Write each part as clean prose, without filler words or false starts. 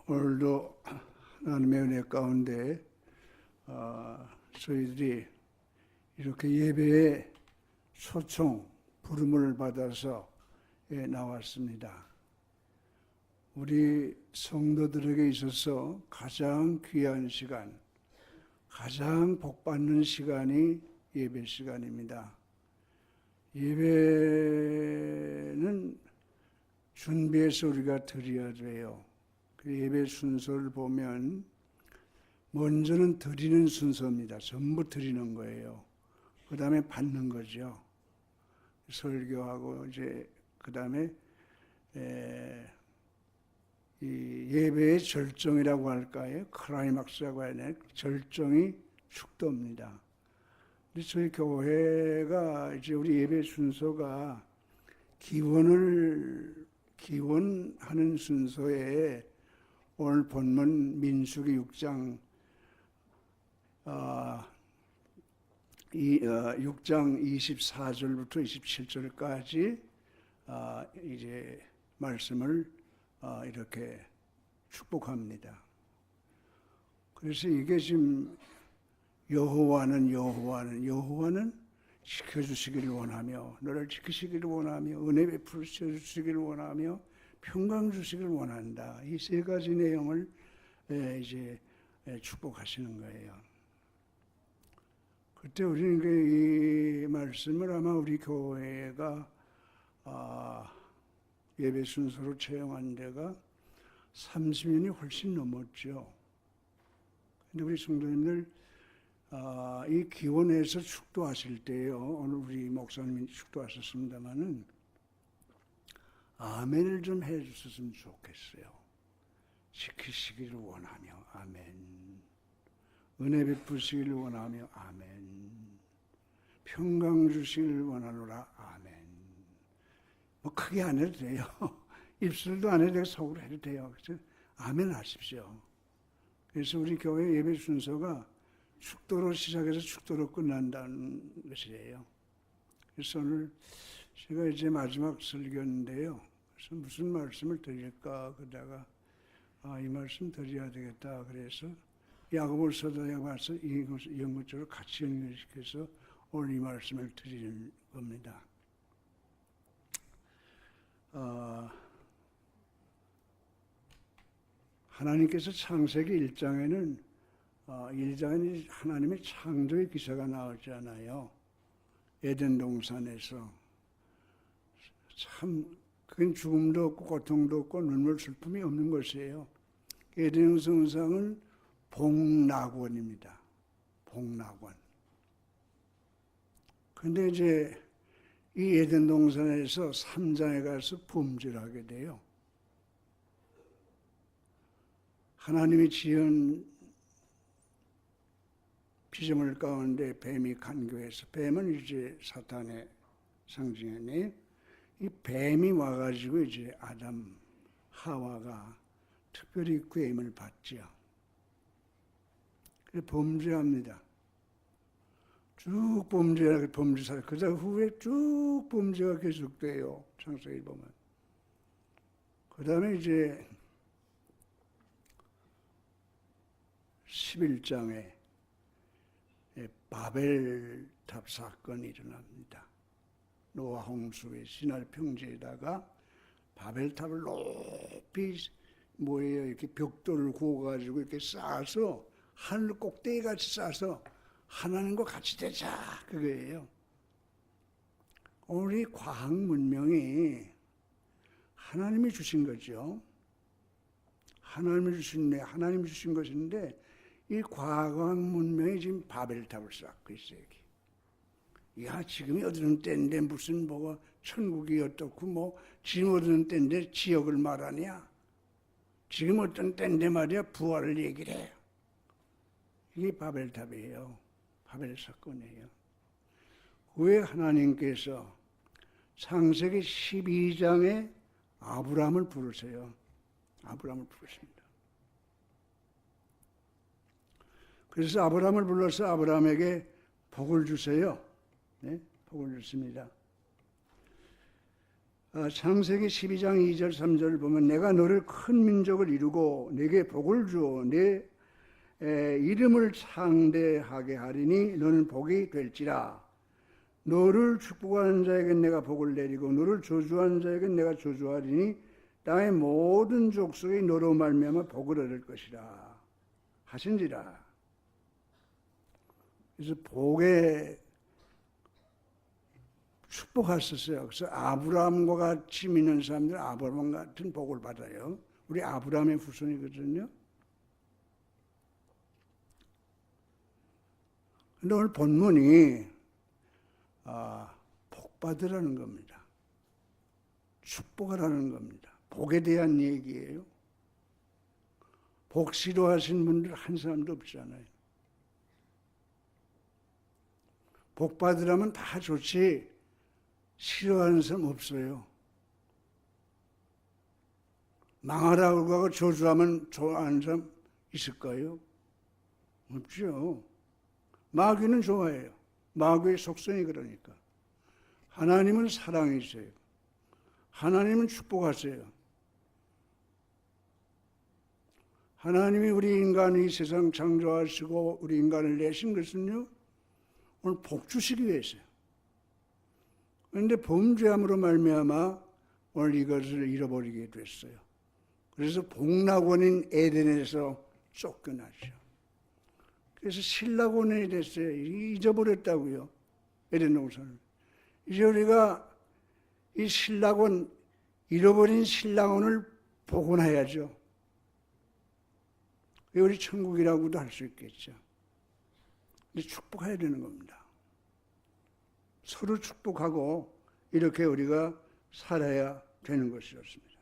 오늘도 하나님의 은혜 가운데 저희들이 이렇게 예배에 초청 부름을 받아서 나왔습니다. 우리 성도들에게 있어서 가장 귀한 시간, 가장 복받는 시간이 예배 시간입니다. 예배는 준비해서 우리가 드려야 돼요. 그 예배 순서를 보면 먼저는 드리는 순서입니다. 전부 드리는 거예요. 그 다음에 받는 거죠. 설교하고 이제 그 다음에 이 예배의 절정이라고 할까요? 클라이막스라고 해야 되나? 절정이 축도입니다. 근데 저희 교회가 이제 우리 예배 순서가 기원하는 순서에 오늘 본문 민수기 6장 24절부터 27절까지 이제 말씀을 이렇게 축복합니다. 그래서 이게 지금 여호와는 지켜주시기를 원하며 너를 지키시기를 원하며 은혜 베풀어 주시기를 원하며 평강 주시기를 원한다. 이 세 가지 내용을 이제 축복하시는 거예요. 그때 우리는 이 말씀을 아마 우리 교회가 예배 순서로 채용한 데가 30년이 훨씬 넘었죠. 근데 우리 성도님들 이 기원에서 축도하실 때요. 오늘 우리 목사님이 축도하셨습니다마는 아멘을 좀 해주셨으면 좋겠어요. 지키시기를 원하며 아멘. 은혜 베푸시기를 원하며 아멘. 평강 주시기를 원하노라 아멘. 뭐 크게 안 해도 돼요. 입술도 안 해도 되고 속으로 해도 돼요. 그래서 아멘 하십시오. 그래서 우리 교회 예배 순서가 축도로 시작해서 축도로 끝난다는 것이에요. 그래서 오늘 제가 이제 마지막 설교인데요. 그래서 무슨 말씀을 드릴까 그러다가 이 말씀 드려야 되겠다 그래서 야고보서도 와서 이런 것처럼 같이 연결시켜서 오늘 이 말씀을 드리는 겁니다. 하나님께서 창세기 1장에는 하나님의 창조의 기사가 나오잖아요. 에덴 동산에서 참 그건 죽음도 없고 고통도 없고 눈물 슬픔이 없는 것이에요. 에덴 동산은 복락원입니다. 복락원. 그런데 이제 이 에덴 동산에서 3장에 가서 범죄를 하게 돼요. 하나님이 지은 피조물 가운데 뱀이 간교해서 뱀은 이제 사탄의 상징이네. 이 뱀이 와가지고 이제 아담, 하와가 특별히 구애임을 받죠. 그래서 범죄합니다. 쭉 범죄사. 그다 후에 쭉 범죄가 계속돼요. 창세기 보면. 그 다음에 이제 11장에 바벨탑 사건이 일어납니다. 노아 홍수의 시날 평지에다가 바벨탑을 높이 이렇게 벽돌을 구워가지고 이렇게 쌓아서 하늘 꼭대기 같이 쌓아서 하나님과 같이 되자 그거예요. 우리 과학 문명이 하나님이 주신 거죠. 하나님이 주신 것인데 이 과학 문명이 지금 바벨탑을 쌓고 있어요. 지금이 어느 때인데 무슨 뭐가 천국이 어떻고 지금 어느 때인데 지역을 말하냐? 지금 어떤 때인데 말이야 부활을 얘기를 해요. 이게 바벨탑이에요. 바벨 사건이에요. 왜 하나님께서 창세기 12장에 아브라함을 부르세요? 아브라함을 부르십니다. 그래서 아브라함을 불러서 아브라함에게 복을 주세요. 네? 복을 줬습니다. 창세기 12장 2절 3절을 보면 내가 너를 큰 민족을 이루고 내게 복을 주어 내 이름을 창대하게 하리니 너는 복이 될지라. 너를 축복하는 자에겐 내가 복을 내리고 너를 저주하는 자에겐 내가 저주하리니 땅의 모든 족속이 너로 말미암아 복을 얻을 것이라 하신지라. 그래서 복에 축복하셨어요. 그래서 아브라함과 같이 믿는 사람들은 아브라함 같은 복을 받아요. 우리 아브라함의 후손이거든요. 근데 오늘 본문이 복 받으라는 겁니다. 축복하라는 겁니다. 복에 대한 얘기예요. 복 싫어하시는 분들 한 사람도 없잖아요. 복 받으라면 다 좋지 싫어하는 사람 없어요. 망하라고 하고 저주하면 좋아하는 사람 있을까요? 없죠. 마귀는 좋아해요. 마귀의 속성이 그러니까. 하나님은 사랑이세요. 하나님은 축복하세요. 하나님이 우리 인간이 세상 창조하시고 우리 인간을 내신 것은요, 오늘 복 주시기 위해서요. 그런데 범죄함으로 말미암아 오늘 이것을 잃어버리게 됐어요. 그래서 복락원인 에덴에서 쫓겨나죠. 그래서 신락원이 됐어요. 잊어버렸다고요. 에덴 동산을. 이제 우리가 이 신락원, 잃어버린 신락원을 복원해야죠. 우리 천국이라고도 할 수 있겠죠. 근데 축복해야 되는 겁니다. 서로 축복하고 이렇게 우리가 살아야 되는 것이었습니다.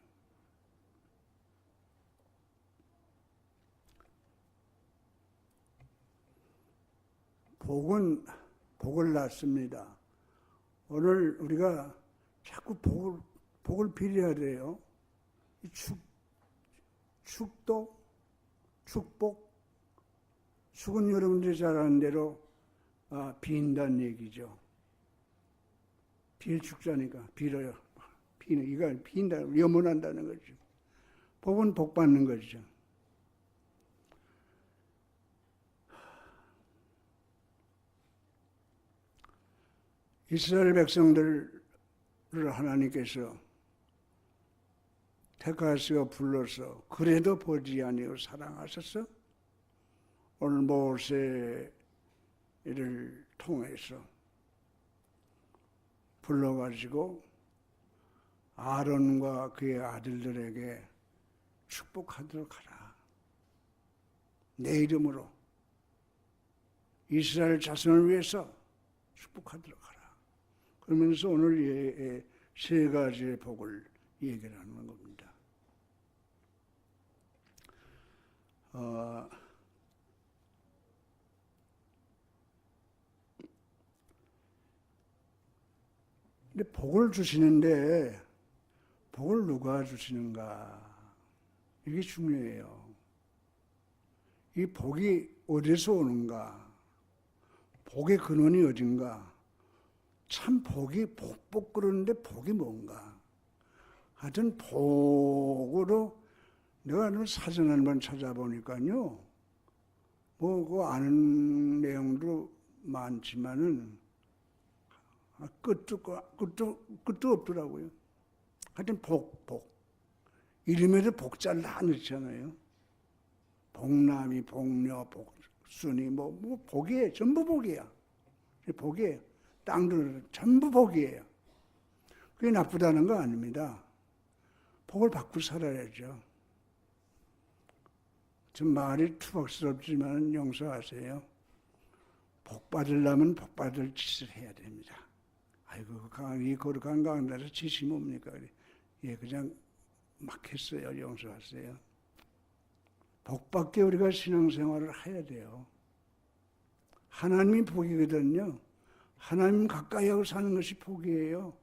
복은 복을 낳습니다. 오늘 우리가 자꾸 복을 빌어야 돼요. 축도, 축복, 축은 여러분들이 잘 아는 대로 빈다는 얘기죠. 빌 축자니까 빌어요. 비는 이걸 빈다, 염원한다는 거죠. 복은 복 받는 거죠. 이스라엘 백성들을 하나님께서 택하시고 불러서 그래도 보지 아니하고 사랑하셔서 오늘 모세를 통해서 불러가지고 아론과 그의 아들들에게 축복하도록 하라. 내 이름으로 이스라엘 자손을 위해서 축복하도록 하라. 그러면서 오늘 세 가지의 복을 얘기를 하는 겁니다. 근데 복을 주시는데 복을 누가 주시는가? 이게 중요해요. 이 복이 어디서 오는가? 복의 근원이 어딘가? 참 복이 복복 그러는데 복이 뭔가? 하여튼 복으로 내가 사전 한번 찾아보니까요. 뭐 그 아는 내용도 많지만은 끝도 없더라고요. 하여튼 복. 이름에도 복자를 안 넣잖아요. 복남이, 복녀, 복순이, 뭐 복이에요. 전부 복이야. 복이에요. 땅들 전부 복이에요. 그게 나쁘다는 거 아닙니다. 복을 받고 살아야죠. 좀 말이 투박스럽지만 용서하세요. 복 받으려면 복 받을 짓을 해야 됩니다. 아이고, 이 거룩한 강단에서 짓이 뭡니까? 그냥 막 했어요. 용서하세요. 복 받게 우리가 신앙생활을 해야 돼요. 하나님이 복이거든요. 하나님 가까이 하고 사는 것이 복이에요.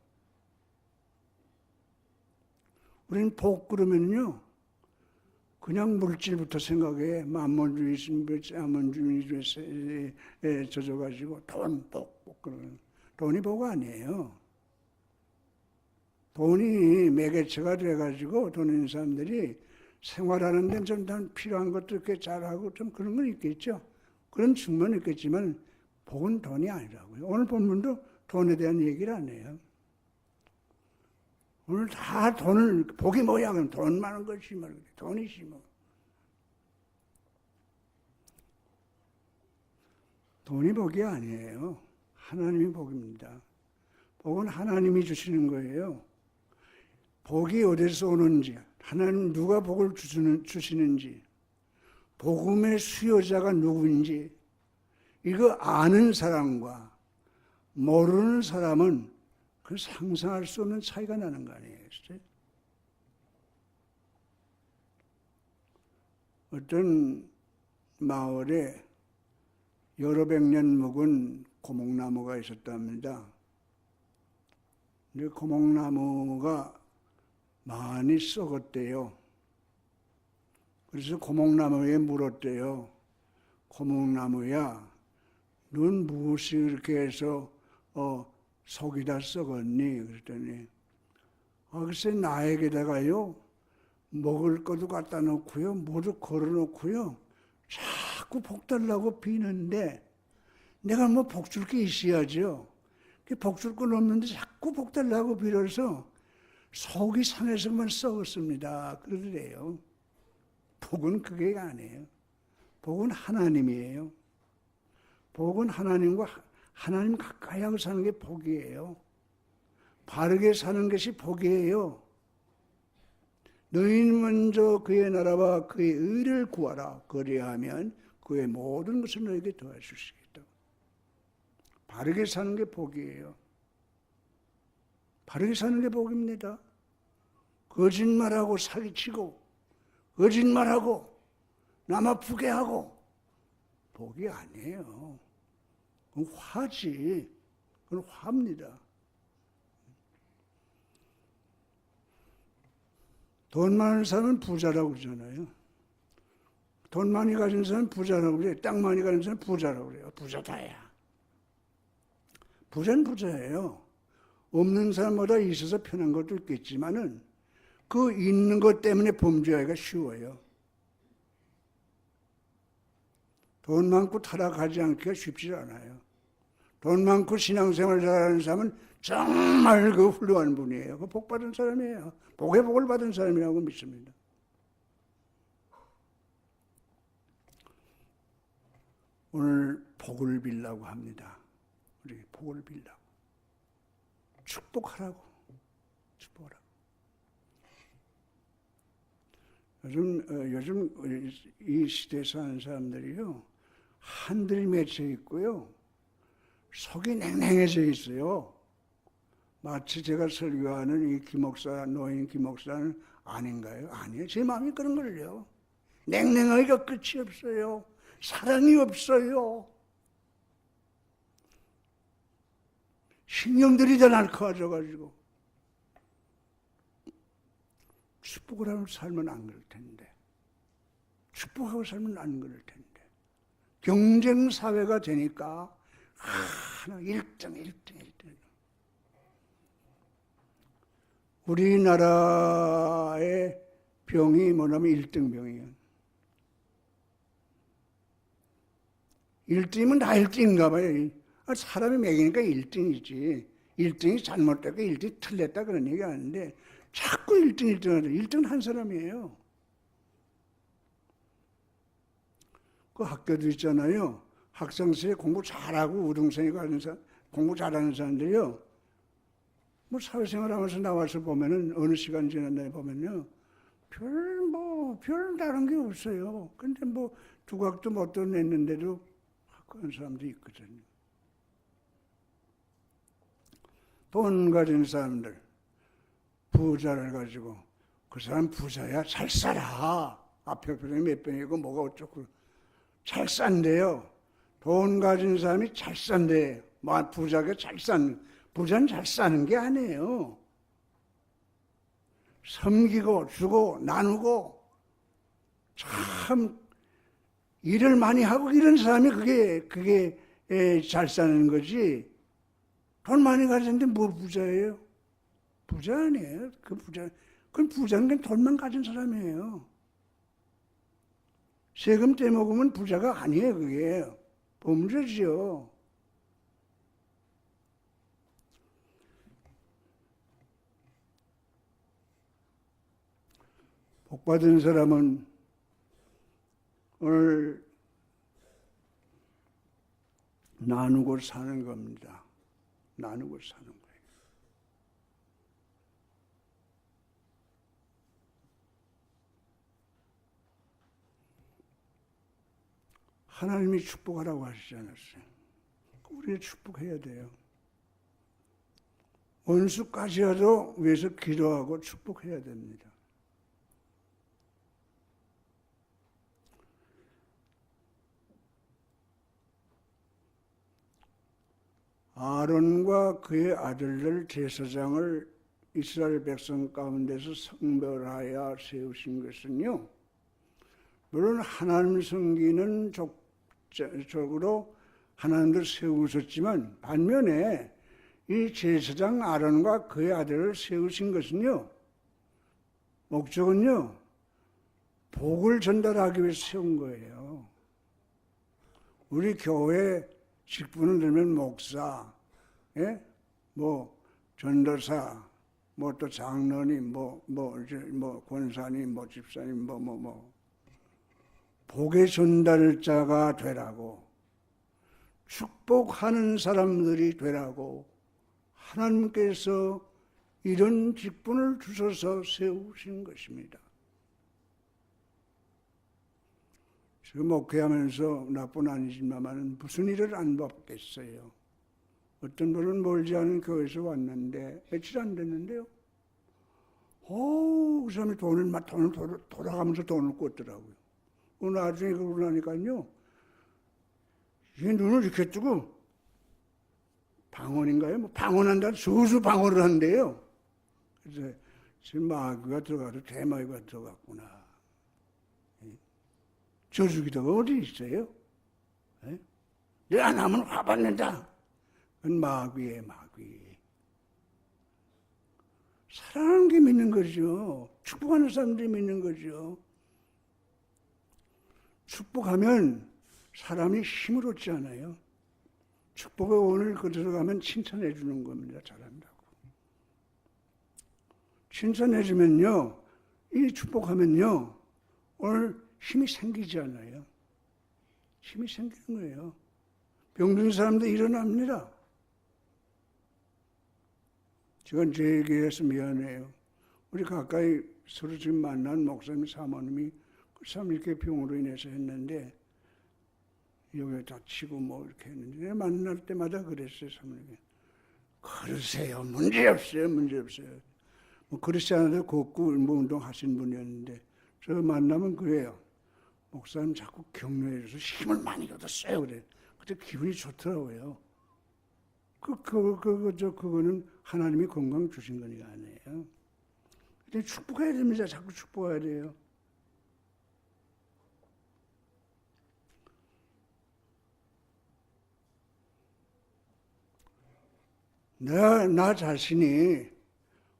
우리는 복 그러면요, 그냥 물질부터 생각해. 만몬주의에 젖어가지고 돈, 복 그러는. 돈이 복 아니에요. 돈이 매개체가 돼가지고 돈 있는 사람들이 생활하는 데는 좀 필요한 것도 이렇게 잘하고 좀 그런 건 있겠죠. 그런 측면은 있겠지만 복은 돈이 아니라고요. 오늘 본문도 돈에 대한 얘기를 안 해요. 오늘 다 돈을, 복이 뭐야? 그럼 돈 많은 것이 뭐, 돈이지 뭐. 돈이 복이 아니에요. 하나님이 복입니다. 복은 하나님이 주시는 거예요. 복이 어디서 오는지, 하나님 누가 복을 주시는지, 복음의 수요자가 누구인지, 이거 아는 사람과 모르는 사람은 그 상상할 수 없는 차이가 나는 거 아니겠어요? 어떤 마을에 여러 백 년 묵은 고목나무가 있었답니다. 근데 고목나무가 많이 썩었대요. 그래서 고목나무에 물었대요. 고목나무야, 넌 무엇이 이렇게 해서 속이 다 썩었니? 그랬더니 글쎄 나에게다가요 먹을 것도 갖다 놓고요, 모두 걸어놓고요, 자꾸 복 달라고 비는데 내가 뭐 복 줄 게 있어야죠. 복 줄 건 없는데 자꾸 복 달라고 빌어서 속이 상해서만 썩었습니다. 그러더래요. 복은 그게 아니에요. 복은 하나님이에요. 복은 하나님과 하나님 가까이 하고 사는 게 복이에요. 바르게 사는 것이 복이에요. 너희는 먼저 그의 나라와 그의 의를 구하라. 그리하면 그의 모든 것을 너에게 도와주시겠다. 바르게 사는 게 복이에요. 바르게 사는 게 복입니다. 거짓말하고 사기치고 거짓말하고 남 아프게 하고 복이 아니에요. 그건 화지. 그건 화입니다. 돈 많은 사람은 부자라고 그러잖아요. 돈 많이 가진 사람은 부자라고 그래요. 땅 많이 가진 사람은 부자라고 그래요. 부자다야. 부자는 부자예요. 없는 사람보다 있어서 편한 것도 있겠지만은 그 있는 것 때문에 범죄하기가 쉬워요. 돈 많고 타락하지 않기가 쉽지 않아요. 돈 많고 신앙생활 잘하는 사람은 정말 그 훌륭한 분이에요. 그 복 받은 사람이에요. 복의 복을 받은 사람이라고 믿습니다. 오늘 복을 빌라고 합니다. 우리 복을 빌라고. 축복하라고. 축복하라고. 요즘 이 시대에 사는 사람들이요, 한들이 맺혀 있고요, 속이 냉랭해져 있어요. 마치 제가 설교하는 이 김목사, 노인 김목사는 아닌가요? 아니에요. 제 마음이 그런 걸요. 냉랭하기가 끝이 없어요. 사랑이 없어요. 신경들이 다 날카로워져가지고 축복을 하고 살면 안 그럴 텐데, 축복하고 살면 안 그럴 텐데, 경쟁 사회가 되니까 하나 1등. 우리나라의 병이 뭐냐면 1등 병이에요. 1등이면 다 1등인가 봐요. 사람이 매기니까 1등이지. 1등이 잘못됐고 1등이 틀렸다 그런 얘기 하는데 자꾸 1등 하죠. 1등은 한 사람이에요. 그 학교도 있잖아요. 학창시절에 공부 잘하고 우등생이 가는 사람, 공부 잘하는 사람들이요, 뭐 사회생활 하면서 나와서 보면은 어느 시간 지난 날에 보면요, 별 다른 게 없어요. 근데 뭐 두각도 못 냈는데도 그런 사람도 있거든요. 돈 가진 사람들, 부자를 가지고 그 사람 부자야, 잘 살아. 앞에 표정이 몇 병이고 뭐가 어쩌고 잘 산대요. 돈 가진 사람이 잘 산대. 부자가 부자는 잘 사는 게 아니에요. 섬기고 주고 나누고 참 일을 많이 하고 이런 사람이 그게 잘 사는 거지. 돈 많이 가졌는데 뭐 부자예요? 부자 아니에요. 그건 부자는 돈만 가진 사람이에요. 세금 떼먹으면 부자가 아니에요, 그게. 범죄지요. 복받은 사람은 오늘 나누고 사는 겁니다. 나누고 사는 거예요. 하나님이 축복하라고 하시지 않았어요. 우리가 축복해야 돼요. 원수까지라도 위해서 기도하고 축복해야 됩니다. 아론과 그의 아들들 제사장을 이스라엘 백성 가운데서 성별하여 세우신 것은요, 물론 하나님 섬기는 족적으로 하나님들 세우셨지만 반면에 이 제사장 아론과 그의 아들을 세우신 것은요, 목적은요, 복을 전달하기 위해서 세운 거예요. 우리 교회 직분을 들면 목사, 예? 전도사, 또 장로님, 권사님, 집사님, 복의 전달자가 되라고, 축복하는 사람들이 되라고 하나님께서 이런 직분을 주셔서 세우신 것입니다. 지금 목회하면서 나뿐 아니지만 무슨 일을 안 받겠어요. 어떤 분은 멀지 않은 교회에서 왔는데 며칠 안 됐는데요. 그 사람이 돈을 돌아가면서 돈을 꿨더라고요. 나중에 그러고 나니까요. 이게 눈을 이렇게 뜨고 방언인가요? 방언한다. 수수 방언을 한대요. 그래서 지금 마귀가 들어가서 대마귀가 들어갔구나. 저주기도가 어디 있어요? 안 하면 화받는다. 그건 마귀예요, 마귀. 사랑하는 게 믿는 거죠. 축복하는 사람들이 믿는 거죠. 축복하면 사람이 힘을 얻지 않아요. 축복의 원을 들어가면 칭찬해 주는 겁니다. 잘한다고. 칭찬해 주면요, 이 축복하면요, 오늘 힘이 생기지 않아요. 힘이 생기는 거예요. 병든 사람도 일어납니다. 지금 제 얘기해서 미안해요. 우리 가까이 서로 지금 만난 목사님, 사모님이 그 사람 이렇게 병으로 인해서 했는데 여기 다치고 이렇게 했는데 내가 만날 때마다 그랬어요, 사모님이. 그러세요. 문제없어요. 문제없어요. 그렇지 않아도 걷고 운동 하신 분이었는데 저 만나면 그래요. 목사님 자꾸 격려해줘서 힘을 많이 얻었어요. 그래. 그때 기분이 좋더라고요. 그거는 하나님이 건강 주신 거니까 아니에요. 근데 축복해야 됩니다. 자꾸 축복해야 돼요. 나 자신이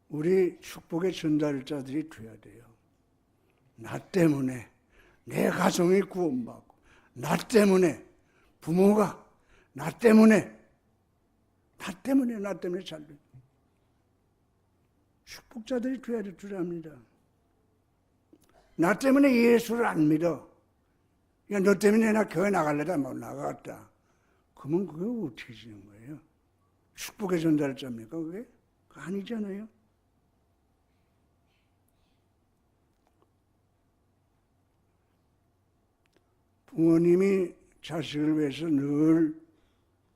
우리 축복의 전달자들이 돼야 돼요. 나 때문에 내 가정이 구원받고, 나 때문에 부모가, 나 때문에 잘 돼. 축복자들이 돼야 될 줄 압니다. 나 때문에 예수를 안 믿어. 야, 너 때문에 나 교회 나갈래다 못 나갔다. 그러면 그게 어떻게 되는 거예요? 축복의 전달자입니까 그게? 아니잖아요. 부모님이 자식을 위해서 늘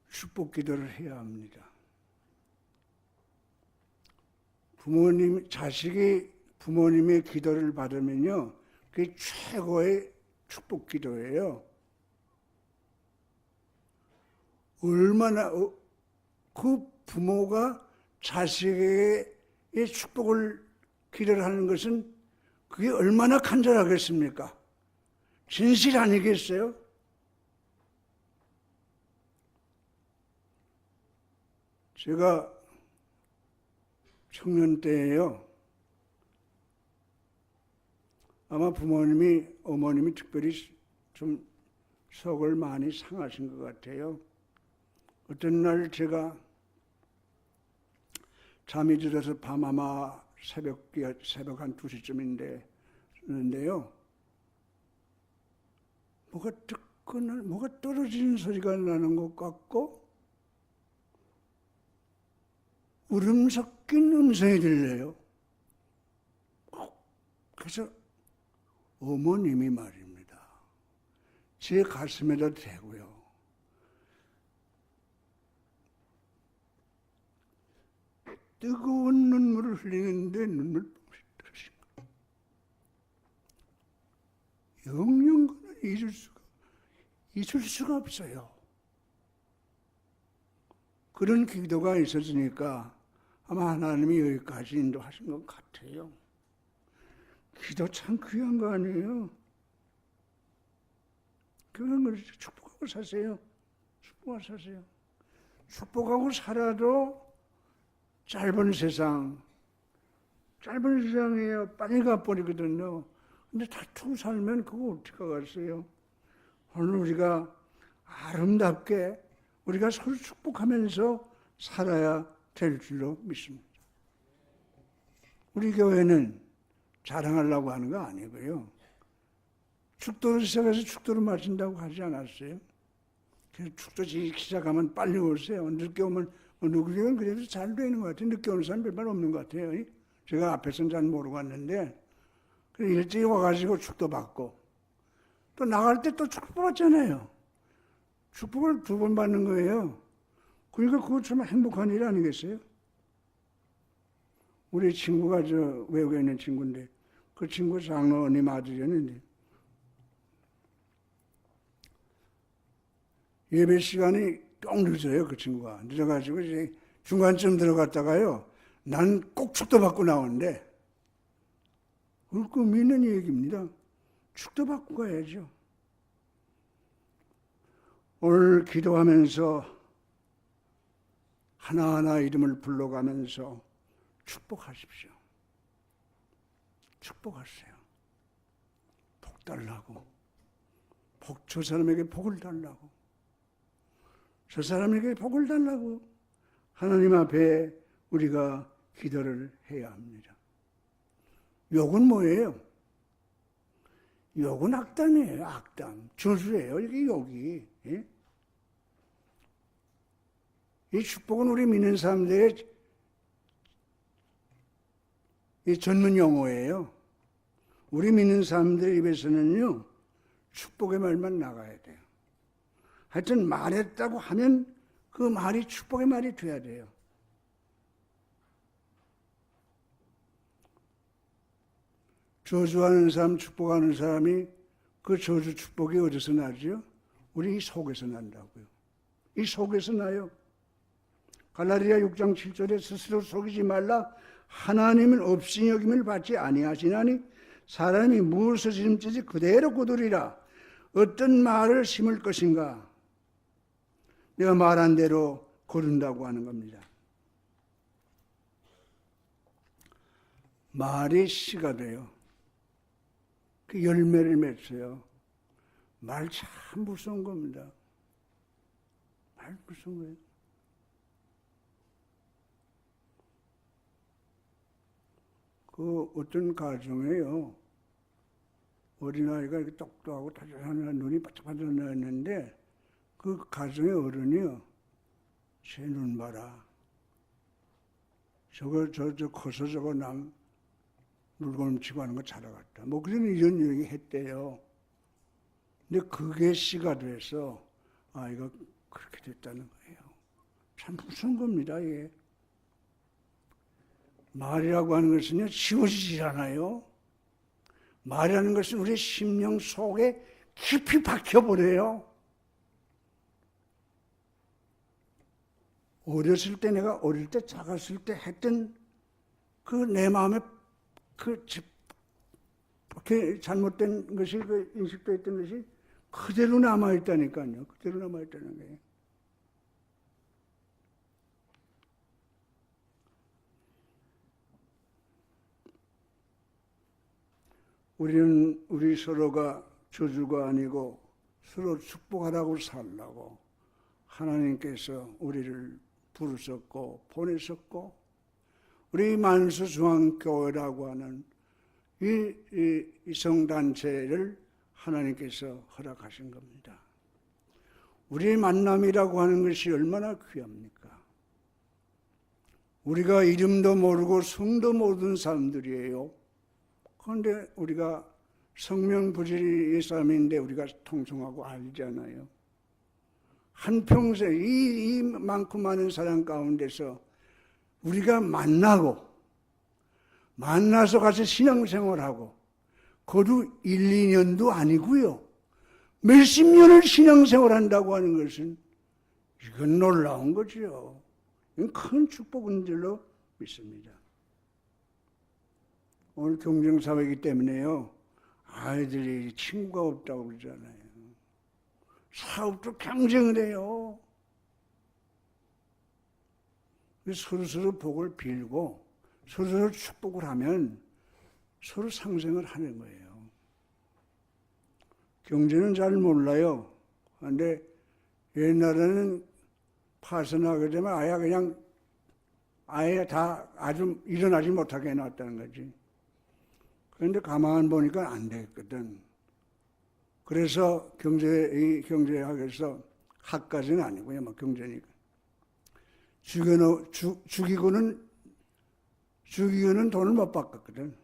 축복 기도를 해야 합니다. 자식이 부모님의 기도를 받으면요, 그게 최고의 축복 기도예요. 얼마나 그 부모가 자식에게 축복을 기도를 하는 것은 그게 얼마나 간절하겠습니까? 진실 아니겠어요? 제가 청년 때에요. 아마 부모님이, 어머님이 특별히 좀 속을 많이 상하신 것 같아요. 어떤 날 제가 잠이 들어서 밤 아마 새벽 한 2시쯤인데요. 뭐가 뜨거나 뭐가 떨어지는 소리가 나는 것 같고 울음 섞인 음성이 들려요. 그래서 어머님이 말입니다. 제 가슴에다 대고요. 뜨거운 눈물을 흘리는데 눈물방울이 떨어진 거예요. 영영 그는 잊을 수가 없어요. 그런 기도가 있었으니까 아마 하나님이 여기까지 인도하신 것 같아요. 기도 참 귀한 거 아니에요? 그런 걸 축복하고 사세요. 축복하고 사세요. 축복하고 살아도 짧은 세상이에요. 빨리 가버리거든요. 근데 다투고 살면 그거 어떻게 가겠어요? 오늘 우리가 아름답게 우리가 서로 축복하면서 살아야 될 줄로 믿습니다. 우리 교회는 자랑하려고 하는 거 아니고요. 축도를 시작해서 축도를 마친다고 하지 않았어요. 그래서 축도 시작하면 빨리 오세요. 늦게 오면 누구는 그래도 잘 되는 것 같아요. 늦게 오는 사람 별반 없는 것 같아요. 제가 앞에서는 잘 모르고 왔는데 일찍 와가지고 축도 받고 또 나갈 때 또 축복 받잖아요. 축복을 2번 받는 거예요. 그러니까 그거 참 행복한 일 아니겠어요? 우리 친구가 저 외국에 있는 친구인데 그 친구 장로님 아들이었는데 예배 시간이 꼭 늦어요. 그 친구가 늦어가지고 이제 중간쯤 들어갔다가요. 난 꼭 축도 받고 나오는데 그걸 의미 있는 얘기입니다. 축도 받고 가야죠. 오늘 기도하면서 하나하나 이름을 불러가면서 축복하십시오. 축복하세요. 복 달라고. 저 사람에게 복을 달라고. 저 사람에게 복을 달라고. 하나님 앞에 우리가 기도를 해야 합니다. 욕은 뭐예요? 욕은 악담이에요. 악담. 저주예요. 이게 욕이. 예? 이 축복은 우리 믿는 사람들의 이 전문 용어예요. 우리 믿는 사람들 입에서는요, 축복의 말만 나가야 돼요. 하여튼 말했다고 하면 그 말이 축복의 말이 돼야 돼요. 저주하는 사람, 축복하는 사람이 그 저주 축복이 어디서 나죠? 우리 속에서 난다고요. 이 속에서 나요. 갈라디아 6장 7절에 스스로 속이지 말라. 하나님은 없이 여김을 받지 아니하시나니 사람이 무엇을 심든지 그대로 거두리라. 어떤 말을 심을 것인가? 내가 말한 대로 거둔다고 하는 겁니다. 말이 씨가 돼요. 그 열매를 맺어요. 말 참 무서운 겁니다. 말 무서운 거예요. 그 어떤 가정에요. 어린아이가 이렇게 똑똑하고 다정한 눈이 바짝바짝 나왔는데 그 가정의 어른이요. 제 눈 봐라. 저거 커서 저거 남 물건 치고 하는 거 잘하겠다. 뭐 그런 이런 얘기 했대요. 근데 그게 씨가 돼서 아이가 그렇게 됐다는 거예요. 참 무서운 겁니다. 이게. 말이라고 하는 것은요, 지워지질 않아요. 말이라는 것은 우리 심령 속에 깊이 박혀버려요. 어렸을 때 내가 어릴 때 작았을 때 했던 그 내 마음에 그렇게 잘못된 것이 그 인식돼 있던 것이 그대로 남아있다니까요. 그대로 남아있다는 거예요. 우리 서로가 저주가 아니고 서로 축복하라고 살라고 하나님께서 우리를 부르셨고 보내셨고 우리 만수중앙교회라고 하는 이 성단체를 하나님께서 허락하신 겁니다. 우리의 만남이라고 하는 것이 얼마나 귀합니까? 우리가 이름도 모르고 성도 모르는 사람들이에요. 그런데 우리가 성명부지의 사람인데 우리가 통성하고 알잖아요. 한평생 이만큼 많은 사람 가운데서 우리가 만나서 같이 신앙생활하고 그도 1, 2년도 아니고요. 몇십 년을 신앙생활한다고 하는 것은 이건 놀라운 거죠. 이건 큰 축복인 줄로 믿습니다. 오늘 경쟁사회이기 때문에요. 아이들이 친구가 없다고 그러잖아요. 사업도 경쟁을 해요. 서로서로 복을 빌고 서로서로 축복을 하면 서로 상생을 하는 거예요. 경제는 잘 몰라요. 그런데 옛날에는 파산하게 되면 아예 다 아주 일어나지 못하게 해놨다는 거지. 그런데 가만 보니까 안 되거든. 그래서 경제학에서 학까지는 아니고요. 뭐 경제니까. 죽이고는 돈을 못 받거든.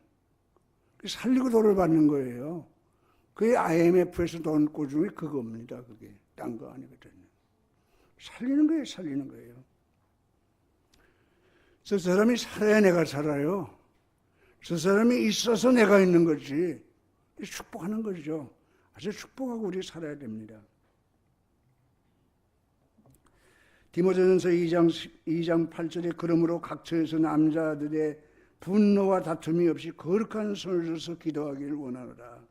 살리고 돈을 받는 거예요. 그게 IMF에서 돈 꾸준히 그겁니다. 그게 딴 거 아니거든요. 살리는 거예요. 저 사람이 살아야 내가 살아요. 저 사람이 있어서 내가 있는 거지. 축복하는 거죠. 아주 축복하고 우리 살아야 됩니다. 디모데전서 2장 8절에 그러므로 각처에서 남자들의 분노와 다툼이 없이 거룩한 손을 들어서 기도하기를 원하노라.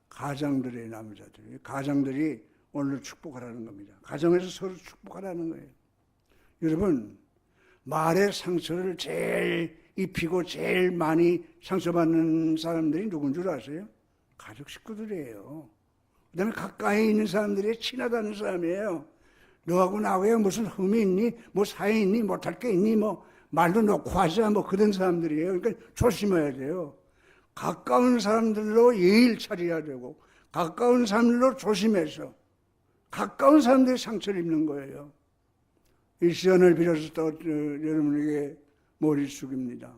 가장들이 오늘 축복하라는 겁니다. 가정에서 서로 축복하라는 거예요. 여러분, 말의 상처를 제일 입히고 제일 많이 상처받는 사람들이 누군 줄 아세요? 가족 식구들이에요. 그 다음에 가까이 있는 사람들이 친하다는 사람이에요. 너하고 나하고 무슨 흠이 있니? 뭐 사이 있니? 못할 게 있니? 뭐 말도 놓고 하자. 뭐 그런 사람들이에요. 그러니까 조심해야 돼요. 가까운 사람들로 예의를 차려야 되고 가까운 사람들로 조심해서 가까운 사람들이 상처를 입는 거예요. 이 시간을 빌어서 또 여러분에게 머리 숙입니다.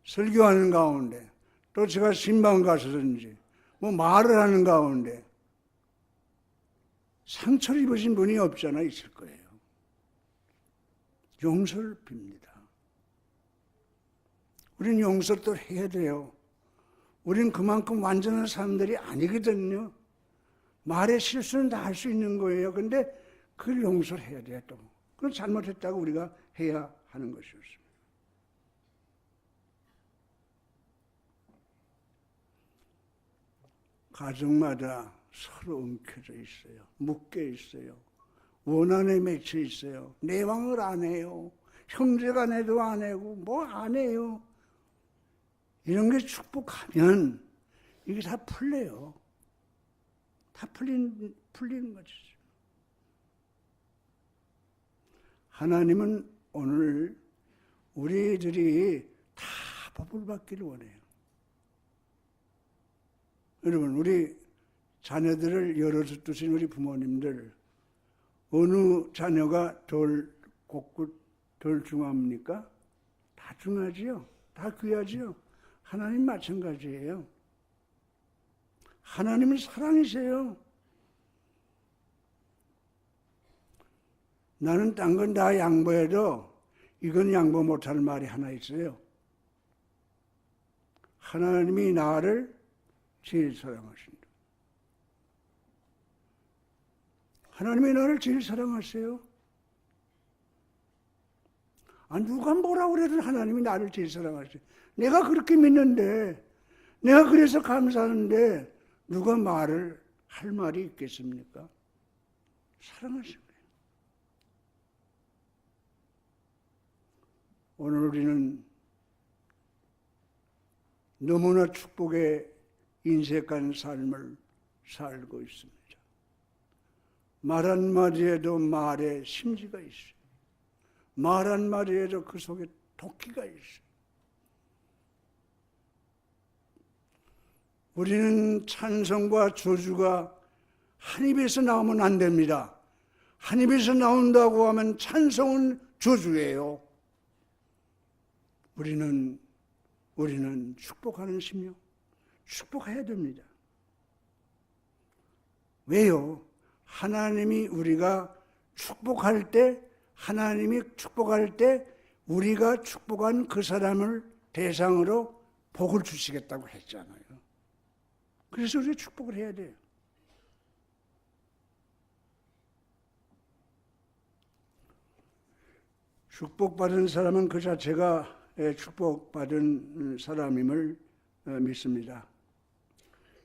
설교하는 가운데 또 제가 신방 가서든지 뭐 말을 하는 가운데 상처를 입으신 분이 없잖아 있을 거예요. 용서를 빕니다. 우리는 용서를 또 해야 돼요. 우리는 그만큼 완전한 사람들이 아니거든요. 말의 실수는 다 할 수 있는 거예요. 그런데 그걸 용서를 해야 돼요. 또 그건 잘못했다고 우리가 해야 하는 것이었습니다. 가정마다 서로 엉켜져 있어요. 묶여 있어요. 원한에 맺혀 있어요. 내왕을 안 해요. 형제가 내도 안 하고 뭐 안 해요. 이런 게 축복하면 이게 다 풀려요. 다 풀리는 거죠. 하나님은 오늘 우리들이 다 복을 받기를 원해요. 여러분, 우리 자녀들을 열어서 두신 우리 부모님들, 어느 자녀가 덜 중요합니까? 다 중요하지요. 다 귀하지요. 하나님 마찬가지예요. 하나님은 사랑이세요. 나는 딴 건 다 양보해도 이건 양보 못할 말이 하나 있어요. 하나님이 나를 제일 사랑하신다. 하나님이 나를 제일 사랑하세요. 누가 뭐라고 그래도 하나님이 나를 제일 사랑하세요. 내가 그렇게 믿는데, 내가 그래서 감사하는데 누가 할 말이 있겠습니까? 사랑하신 거예요. 오늘 우리는 너무나 축복의 인색한 삶을 살고 있습니다. 말 한마디에도 말에 심지가 있어요. 말 한마디에도 그 속에 도끼가 있어요. 우리는 찬송과 저주가 한 입에서 나오면 안 됩니다. 한 입에서 나온다고 하면 찬송은 저주예요. 우리는 축복하는 심령, 축복해야 됩니다. 왜요? 하나님이 축복할 때 우리가 축복한 그 사람을 대상으로 복을 주시겠다고 했잖아요. 그래서 우리가 축복을 해야 돼요. 축복받은 사람은 그 자체가 축복받은 사람임을 믿습니다.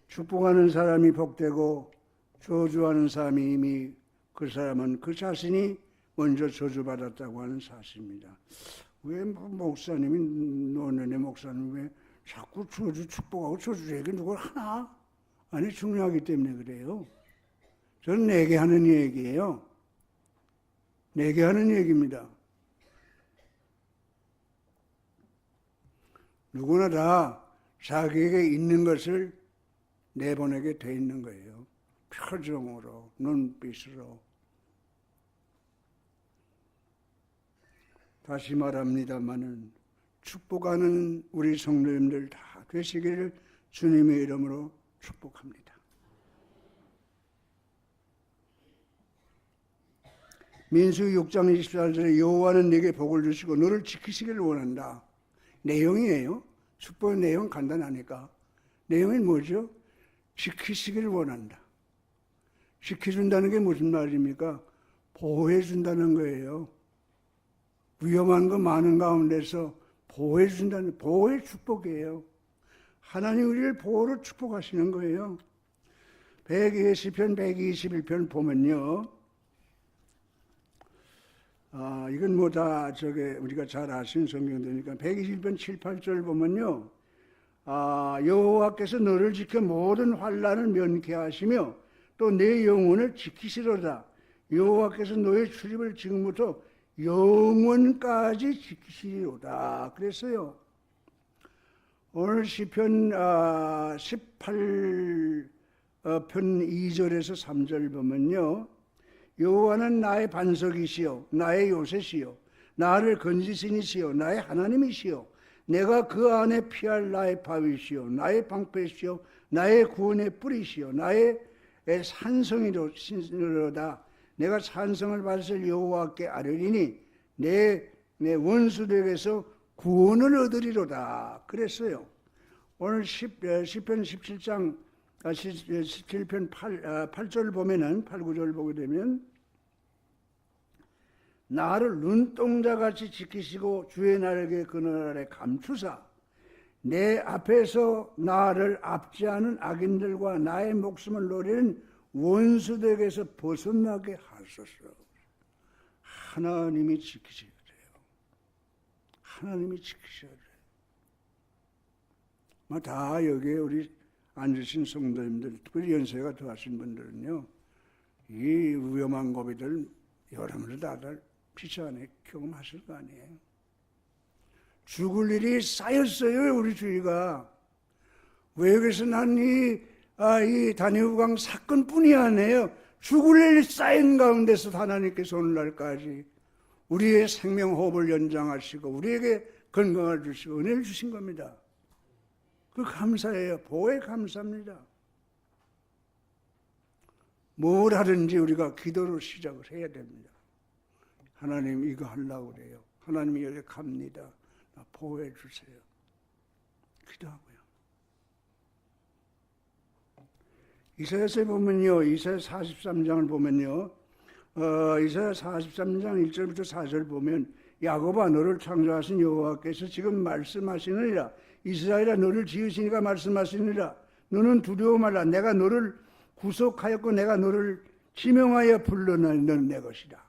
축복하는 사람이 복되고 저주하는 사람이 이미 그 사람은 그 자신이 먼저 저주받았다고 하는 사실입니다. 왜 목사님이 노년의 목사님 왜 자꾸 축복하고 저주 얘기 누굴 하나? 아니 중요하기 때문에 그래요. 저는 내게 하는 얘기예요. 내게 하는 얘기입니다. 누구나 다 자기에게 있는 것을 내보내게 돼 있는 거예요. 표정으로, 눈빛으로. 다시 말합니다마는 축복하는 우리 성도님들 다 되시기를 주님의 이름으로 축복합니다. 민수기 6장 24절에 여호와는 네게 복을 주시고 너를 지키시기를 원한다. 내용이에요. 축복의 내용 간단하니까. 내용이 뭐죠? 지키시기를 원한다. 지켜준다는 게 무슨 말입니까? 보호해준다는 거예요. 위험한 거 많은 가운데서 보호해준다는, 보호의 축복이에요. 하나님 우리를 보호로 축복하시는 거예요. 시편 121편 보면요. 이건 뭐 다 우리가 잘 아시는 성경들이니까 121편 7, 8절 보면요. 여호와께서 너를 지켜 모든 환난을 면케 하시며 또 내 영혼을 지키시로다. 여호와께서 너의 출입을 지금부터 영원까지 지키시리로다. 그랬어요. 오늘 시편 18편 2절에서 3절 보면요. 여호와는 나의 반석이시요 나의 요새시요 나를 건지시니시요 나의 하나님이시요 내가 그 안에 피할 나의 바위시요 나의 방패시요 나의 구원의 뿌리시요 나의 산성이로다. 내가 찬성을 받을 여호와께 아뢰리니 내 원수들에게서 구원을 얻으리로다. 그랬어요. 오늘 시편 17장 17편 8절 보면은 8, 9절 보게 되면 나를 눈동자같이 지키시고 주의 날개 그늘 아래 감추사 내 앞에서 나를 압제하는 악인들과 나의 목숨을 노리는 원수들에게서 벗어나게 하소서. 하나님이 지키셔야 돼요. 하나님이 지키셔야 돼요. 다 여기에 우리 앉으신 성도님들, 특별히 연세가 더하신 분들은요, 이 위험한 고비들 여러분들 다들 피차 안에 경험하실 거 아니에요. 죽을 일이 쌓였어요, 우리 주위가. 외국에서 난 이 다니우강 사건뿐이 아니에요. 죽을 일이 쌓인 가운데서 하나님께서 오늘날까지 우리의 생명 호흡을 연장하시고 우리에게 건강을 주시고 은혜를 주신 겁니다. 그 감사해요. 보호에 감사합니다. 뭘 하든지 우리가 기도로 시작을 해야 됩니다. 하나님 이거 하려고 그래요. 하나님이 여기 갑니다. 나 보호해 주세요. 기도하고요. 이사야서에 보면요. 이사야 43장을 보면요. 이사야 43장 1절부터 4절 보면 야곱아 너를 창조하신 여호와께서 지금 말씀하시느니라. 이스라엘아 너를 지으시니까 말씀하시느니라. 너는 두려워 말라. 내가 너를 구속하였고 내가 너를 지명하여 불러낸 내 것이다.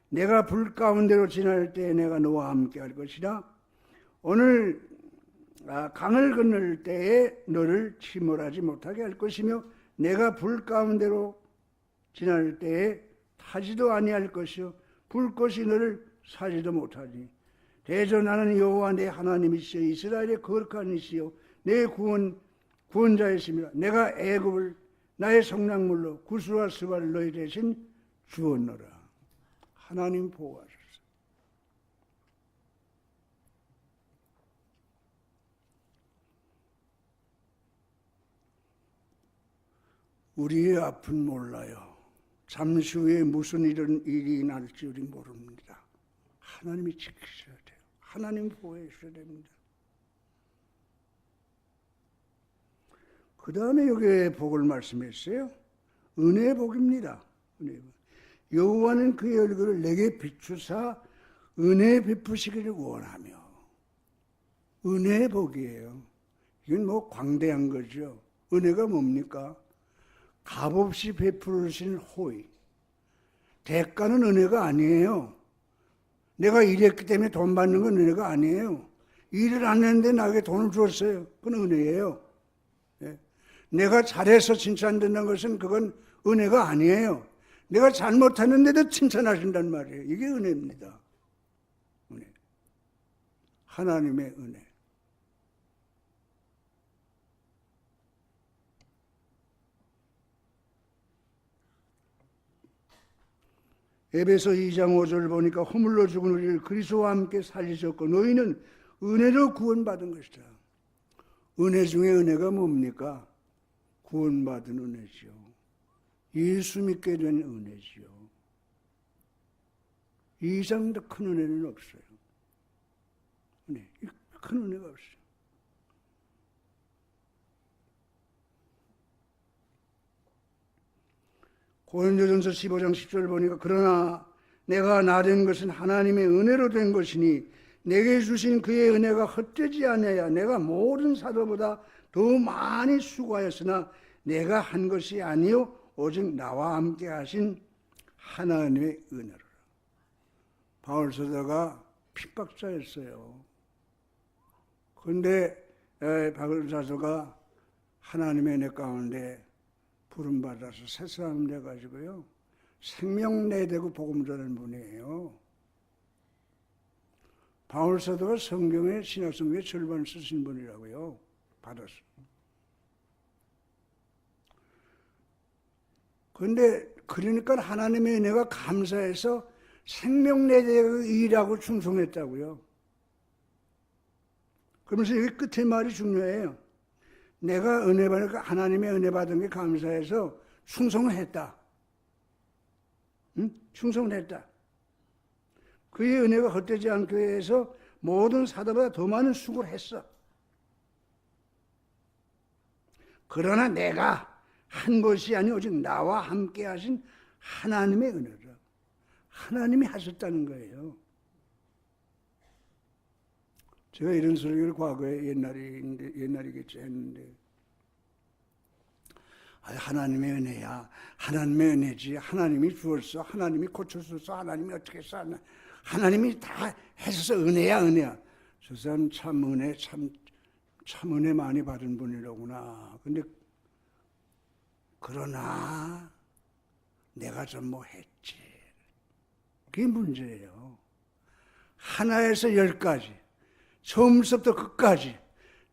내가 불 가운데로 지날 때에 내가 너와 함께 할 것이다. 오늘 강을 건널 때에 너를 침몰하지 못하게 할 것이며 내가 불 가운데로 지날 때에 타지도 아니할 것이요 불꽃이 너를 사지도 못하니 대저 나는 여호와 내 하나님이시여 이스라엘의 거룩한 이시여 내 구원자이시며 내가 애굽을 나의 성량물로 구스와 스바를 너희 대신 주었노라. 하나님 보호하소서. 우리의 앞은 몰라요. 잠시 후에 무슨 일이 날지 우리 모릅니다. 하나님이 지키셔야 돼요. 하나님 보호해 주셔야 됩니다. 그 다음에 여기에 복을 말씀했어요. 은혜의 복입니다. 은혜의 복. 여호와는 그의 얼굴을 내게 비추사 은혜 베푸시기를 원하며. 은혜의 복이에요. 이건 뭐 광대한 거죠. 은혜가 뭡니까? 값없이 베푸신 호의. 대가는 은혜가 아니에요. 내가 일했기 때문에 돈 받는 건 은혜가 아니에요. 일을 안 했는데 나에게 돈을 주었어요. 그건 은혜예요. 예. 내가 잘해서 칭찬받는 것은 그건 은혜가 아니에요. 내가 잘못했는데도 칭찬하신단 말이에요. 이게 은혜입니다. 은혜. 하나님의 은혜. 에베소 2장 5절 보니까 허물로 죽은 우리를 그리스도와 함께 살리셨고 너희는 은혜로 구원받은 것이다. 은혜 중에 은혜가 뭡니까? 구원받은 은혜죠. 예수 믿게 된 은혜죠. 이 이상 더 큰 은혜는 없어요. 은혜, 큰 은혜가 없어요. 고린도전서 15장 10절 보니까 그러나 내가 나된 것은 하나님의 은혜로 된 것이니 내게 주신 그의 은혜가 헛되지 않아야 내가 모든 사도보다 더 많이 수고하였으나 내가 한 것이 아니요 오직 나와 함께 하신 하나님의 은혜로라. 바울 사도가 핍박자였어요. 그런데 바울 사도가 하나님의 은혜 가운데 부름받아서 새 사람 돼가지고요. 생명 내대고 복음 전하는 분이에요. 바울 사도가 성경의 신약성경의 절반을 쓰신 분이라고요. 받았어. 그런데 그러니까 하나님의 은혜가 감사해서 생명 내대고 일하고 충성했다고요. 그러면서 여기 끝에 말이 중요해요. 내가 은혜 받으니까 하나님의 은혜 받은 게 감사해서 충성을 했다. 응? 충성을 했다. 그의 은혜가 헛되지 않기 위해서 모든 사도보다 더 많은 수고를 했어. 그러나 내가 한 것이 아니오 오직 나와 함께 하신 하나님의 은혜라. 하나님이 하셨다는 거예요. 제가 이런 설교를 과거에 옛날이겠지 했는데, 하나님의 은혜야. 하나님의 은혜지. 하나님이 주었어. 하나님이 고쳐줬어. 하나님이 어떻게 했어. 하나님이 다 해서 은혜야, 은혜야. 저 사람 참 은혜, 참 은혜 많이 받은 분이로구나. 근데, 그러나, 내가 좀 뭐 했지. 그게 문제예요. 하나에서 10가지. 처음부터 끝까지,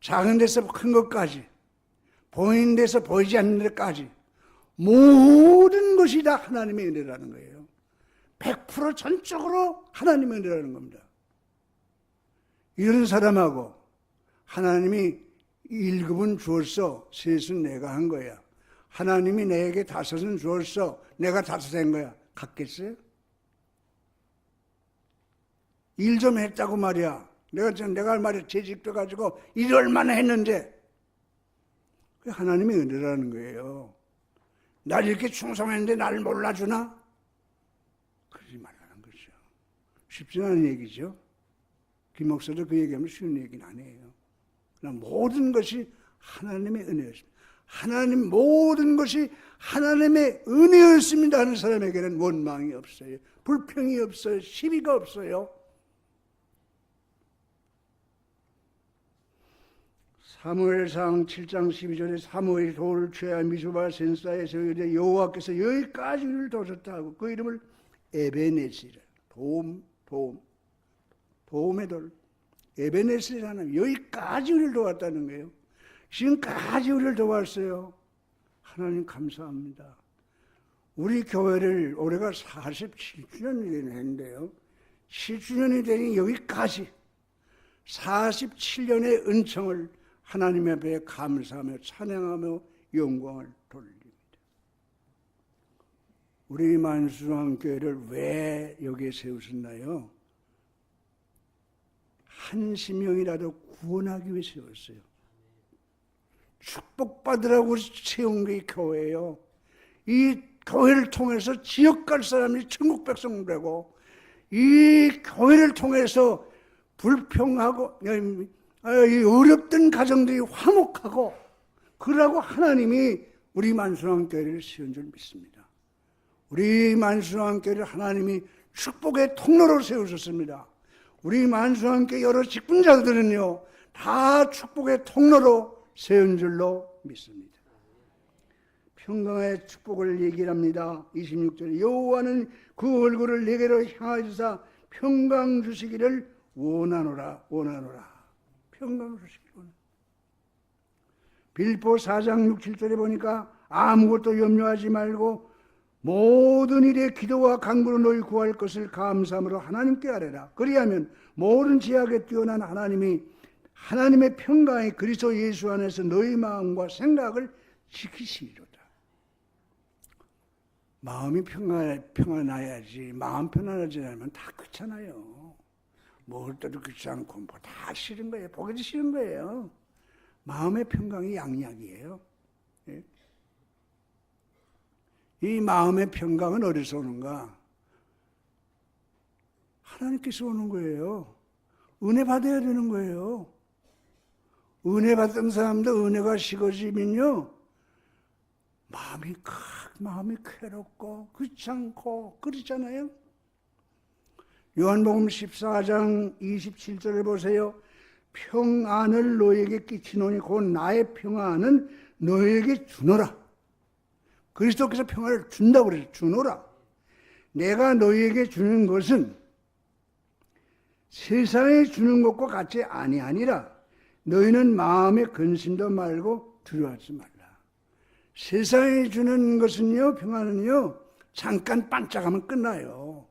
작은 데서 큰 것까지, 보이는 데서 보이지 않는 데까지 모든 것이 다 하나님의 은혜라는 거예요. 100% 전적으로 하나님의 은혜라는 겁니다. 이런 사람하고 하나님이 1급은 주었어, 셋은 내가 한 거야. 하나님이 내게 5은 주었어, 내가 5 한 거야. 같겠어요? 일 좀 했다고 말이야. 내가 할 말이 재직도 가지고 일을 얼마나 했는데 그게 하나님의 은혜라는 거예요. 날 이렇게 충성했는데 나를 몰라주나? 그러지 말라는 거죠. 쉽지 않은 얘기죠. 김 목사도 그 얘기하면 쉬운 얘기는 아니에요. 그러나 모든 것이 하나님의 은혜였습니다. 하나님 모든 것이 하나님의 은혜였습니다 하는 사람에게는 원망이 없어요. 불평이 없어요. 시비가 없어요. 사무엘상 7장 12절에 사무엘이 돌을 취하여 미스바 센사에서 이르되 여호와께서 여기까지 우리를 도우셨다 하고 그 이름을 에베네스이라. 도움의 돌. 에베네스라는 여기까지 우리를 도왔다는 거예요. 지금까지 우리를 도왔어요. 하나님 감사합니다. 우리 교회를 올해가 47주년이 되는데요. 7주년이 되니 여기까지 47년의 은총을 하나님 앞에 감사하며 찬양하며 영광을 돌립니다. 우리 만수왕교회를 왜 여기에 세우셨나요? 한 심령이라도 구원하기 위해 세웠어요. 축복받으라고 세운 게 교회예요. 이 교회를 통해서 지역 갈 사람이 천국 백성 되고, 이 교회를 통해서 불평하고 어렵던 가정들이 화목하고, 그러고 하나님이 우리 만수왕교회를 세운 줄 믿습니다. 우리 만수왕교회를 하나님이 축복의 통로로 세우셨습니다. 우리 만수왕교회 여러 직분자들은요 다 축복의 통로로 세운 줄로 믿습니다. 평강의 축복을 얘기를 합니다. 26절에 여호와는 그 얼굴을 내게로 향하여서 평강 주시기를 원하노라. 평강 주시기를 원하노라. 빌보 4장 6, 7절에 보니까 아무것도 염려하지 말고 모든 일에 기도와 간구로 너희 구할 것을 감사함으로 하나님께 아뢰라. 그리하면 모든 지약에 뛰어난 하나님의 평강이 그리스도 예수 안에서 너희 마음과 생각을 지키시리로다. 마음이 평안해야지. 마음 편안하지 않으면 다 귀찮아요. 먹을 때도 귀찮고 뭐 다 싫은 거예요. 보기도 싫은 거예요. 마음의 평강이 양약이에요. 예? 이 마음의 평강은 어디서 오는가? 하나님께서 오는 거예요. 은혜 받아야 되는 거예요. 은혜 받던 사람도 은혜가 식어지면요 마음이 괴롭고 귀찮고 그렇잖아요. 요한복음 14장 27절을 보세요. 평안을 너에게 끼치노니 곧 나의 평안은 너에게 주노라. 그리스도께서 평안을 준다고 그래서 주노라. 내가 너희에게 주는 것은 세상에 주는 것과 같이 아니하니라. 너희는 마음에 근심도 말고 두려워하지 말라. 세상에 주는 것은요, 평안은요, 잠깐 반짝하면 끝나요.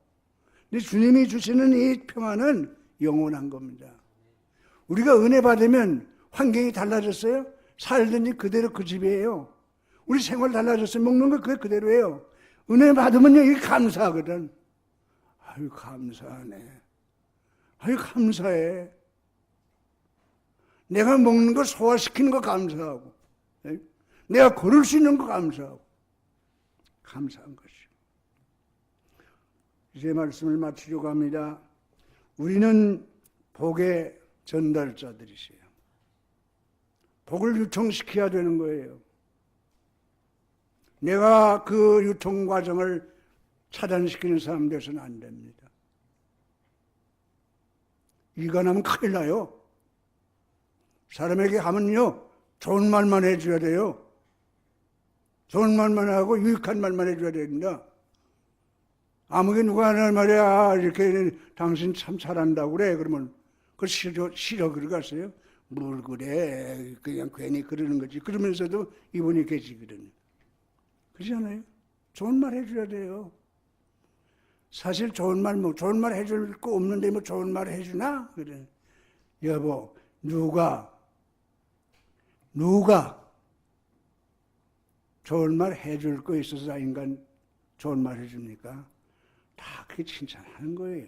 근데 주님이 주시는 이 평안은 영원한 겁니다. 우리가 은혜 받으면 환경이 달라졌어요? 살든지 그대로 그 집이에요. 우리 생활 달라졌어요. 먹는 거 그게 그대로예요. 은혜 받으면요, 이게 감사하거든. 아유, 감사하네. 아유, 감사해. 내가 먹는 거 소화시키는 거 감사하고, 내가 걸을 수 있는 거 감사하고, 감사한 것이요. 이제 말씀을 마치려고 합니다. 우리는 복의 전달자들이세요. 복을 유통시켜야 되는 거예요. 내가 그 유통 과정을 차단시키는 사람 되서는 안 됩니다. 이간하면 큰일 나요. 사람에게 하면요, 좋은 말만 해줘야 돼요. 좋은 말만 하고 유익한 말만 해줘야 됩니다. 아무게 누가 하는 말이야, 이렇게 당신 참 잘한다고 그래. 그러면 그거 싫어 그러겠어요? 뭘 그래, 그냥 괜히 그러는 거지. 그러면서도 이분이 계시거든요. 그렇잖아요? 좋은 말 해줘야 돼요. 사실 좋은 말 해줄 거 없는데 뭐 좋은 말 해주나? 그래. 여보, 누가 좋은 말 해줄 거 있어서 인간 좋은 말 해줍니까? 다 그게 칭찬하는 거예요.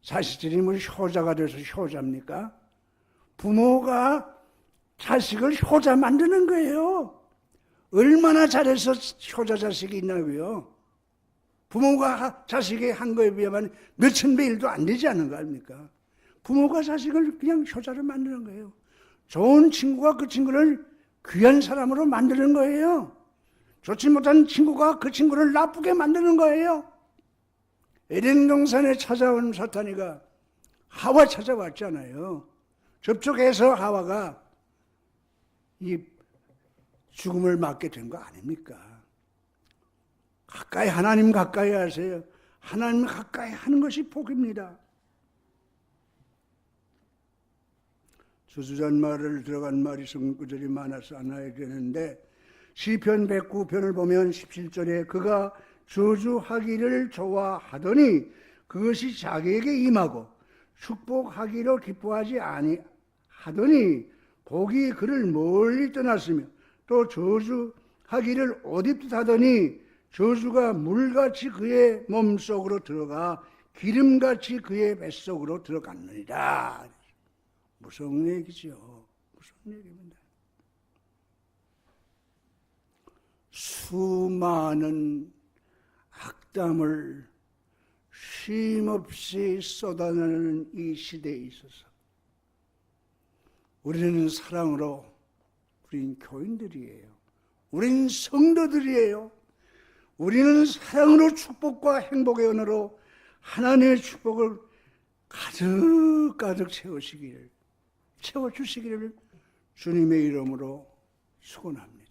자식들이 뭐 효자가 돼서 효자입니까? 부모가 자식을 효자 만드는 거예요. 얼마나 잘해서 효자 자식이 있냐고요. 부모가 자식이 한 거에 비하면 몇천 배 일도 안 되지 않은 거 아닙니까? 부모가 자식을 그냥 효자로 만드는 거예요. 좋은 친구가 그 친구를 귀한 사람으로 만드는 거예요. 좋지 못한 친구가 그 친구를 나쁘게 만드는 거예요. 에덴 동산에 찾아온 사탄이가 하와 찾아왔잖아요. 접촉해서 하와가 이 죽음을 맞게 된 거 아닙니까? 가까이 하나님 가까이 하세요. 하나님 가까이 하는 것이 복입니다. 주주잔말을 들어간 말이 성구절이 많아서 안 해야 되는데 시편 109편을 보면 17절에 그가 저주하기를 좋아하더니 그것이 자기에게 임하고 축복하기로 기뻐하지 아니하더니 복이 그를 멀리 떠났으며 또 저주하기를 오짓하더니 저주가 물같이 그의 몸속으로 들어가 기름같이 그의 뱃속으로 들어갔느니라. 무서운 얘기죠. 무서운 얘기입니다. 수많은 악담을 쉼없이 쏟아내는 이 시대에 있어서 우리는 사랑으로, 우린 교인들이에요. 우린 성도들이에요. 우리는 사랑으로 축복과 행복의 언어로 하나님의 축복을 가득가득 채워주시기를 주님의 이름으로 축원합니다.